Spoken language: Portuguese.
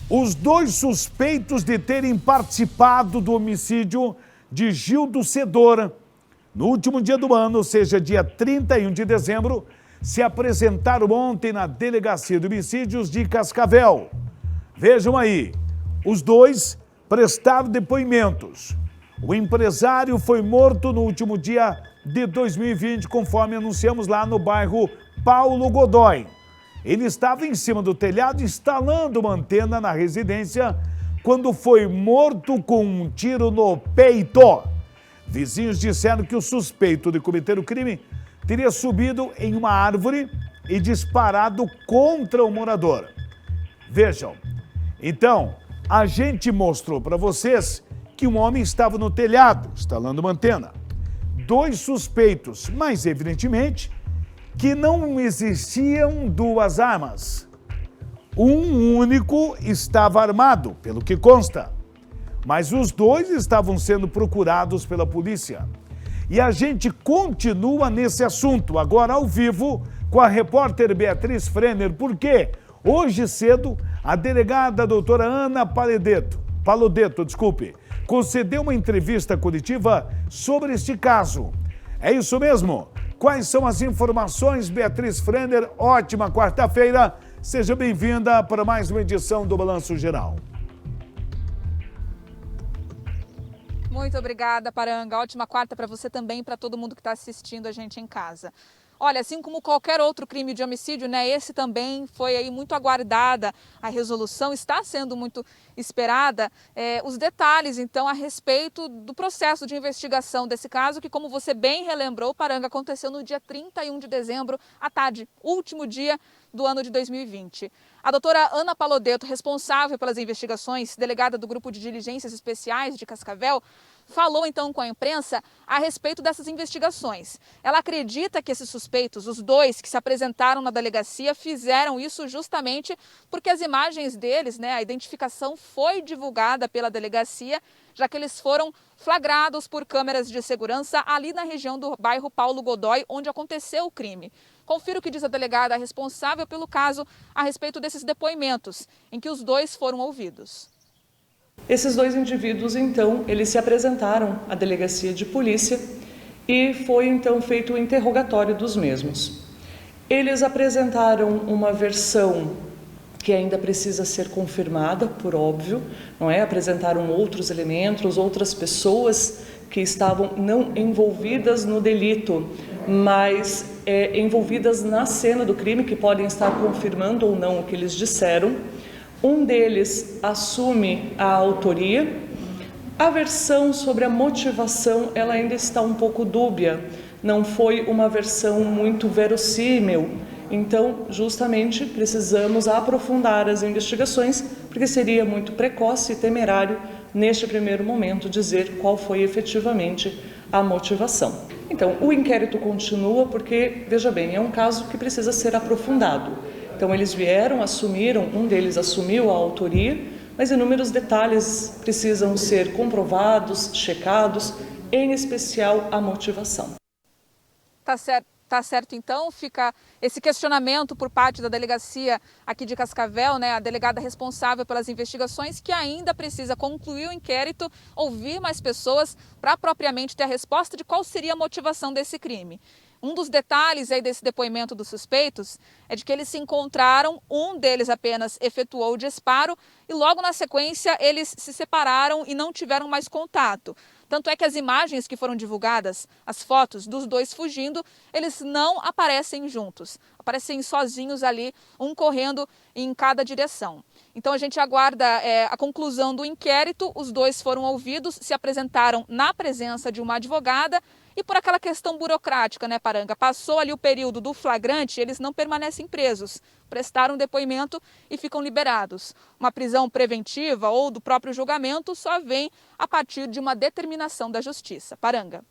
Os dois suspeitos de terem participado do homicídio de Gildo Cedora, no último dia do ano, ou seja, dia 31 de dezembro, se apresentaram ontem na Delegacia de Homicídios de Cascavel. Vejam aí, os dois prestaram depoimentos. O empresário foi morto no último dia de 2020, conforme anunciamos lá no bairro Paulo Godoy. Ele estava em cima do telhado instalando uma antena na residência quando foi morto com um tiro no peito. Vizinhos disseram que o suspeito de cometer o crime teria subido em uma árvore e disparado contra o morador. Vejam, então, a gente mostrou para vocês que um homem estava no telhado, instalando uma antena. Dois suspeitos, mas evidentemente que não existiam duas armas. Um único estava armado, pelo que consta. Mas os dois estavam sendo procurados pela polícia. E a gente continua nesse assunto, agora ao vivo, com a repórter Beatriz Frenner, porque hoje cedo a delegada doutora Ana Palodetto, concedeu uma entrevista coletiva sobre este caso. É isso mesmo? Quais são as informações, Beatriz Frenner? Ótima quarta-feira. Seja bem-vinda para mais uma edição do Balanço Geral. Muito obrigada, Paranga. Ótima quarta para você também e para todo mundo que está assistindo a gente em casa. Olha, assim como qualquer outro crime de homicídio, né, esse também foi aí muito aguardada a resolução, está sendo muito esperada. Os detalhes, então, a respeito do processo de investigação desse caso, que, como você bem relembrou, Paranga, aconteceu no dia 31 de dezembro, à tarde, último dia do ano de 2020. A doutora Ana Palodetto, responsável pelas investigações, delegada do Grupo de Diligências Especiais de Cascavel, falou então com a imprensa a respeito dessas investigações. Ela acredita que esses suspeitos, os dois que se apresentaram na delegacia, fizeram isso justamente porque as imagens deles, né, a identificação foi divulgada pela delegacia, já que eles foram flagrados por câmeras de segurança ali na região do bairro Paulo Godoy, onde aconteceu o crime. Confira o que diz a delegada responsável pelo caso a respeito desses depoimentos, em que os dois foram ouvidos. Esses dois indivíduos, então, eles se apresentaram à delegacia de polícia e foi, então, feito o interrogatório dos mesmos. Eles apresentaram uma versão que ainda precisa ser confirmada, por óbvio, não é? Apresentaram outros elementos, outras pessoas que estavam não envolvidas no delito, mas envolvidas na cena do crime, que podem estar confirmando ou não o que eles disseram. Um deles assume a autoria. A versão sobre a motivação, ela ainda está um pouco dúbia, não foi uma versão muito verossímil. Então, justamente, precisamos aprofundar as investigações, porque seria muito precoce e temerário, neste primeiro momento, dizer qual foi efetivamente a motivação. Então, o inquérito continua porque, veja bem, é um caso que precisa ser aprofundado. Então, eles vieram, assumiram, um deles assumiu a autoria, mas inúmeros detalhes precisam ser comprovados, checados, em especial a motivação. Tá certo, então, fica esse questionamento por parte da delegacia aqui de Cascavel, né, a delegada responsável pelas investigações, que ainda precisa concluir o inquérito, ouvir mais pessoas para propriamente ter a resposta de qual seria a motivação desse crime. Um dos detalhes aí desse depoimento dos suspeitos é de que eles se encontraram, um deles apenas efetuou o disparo e logo na sequência eles se separaram e não tiveram mais contato. Tanto é que as imagens que foram divulgadas, as fotos dos dois fugindo, eles não aparecem juntos, aparecem sozinhos ali, um correndo em cada direção. Então a gente aguarda a conclusão do inquérito, os dois foram ouvidos, se apresentaram na presença de uma advogada e por aquela questão burocrática, né, Paranga? Passou ali o período do flagrante, eles não permanecem presos, prestaram depoimento e ficam liberados. Uma prisão preventiva ou do próprio julgamento só vem a partir de uma determinação da justiça. Paranga.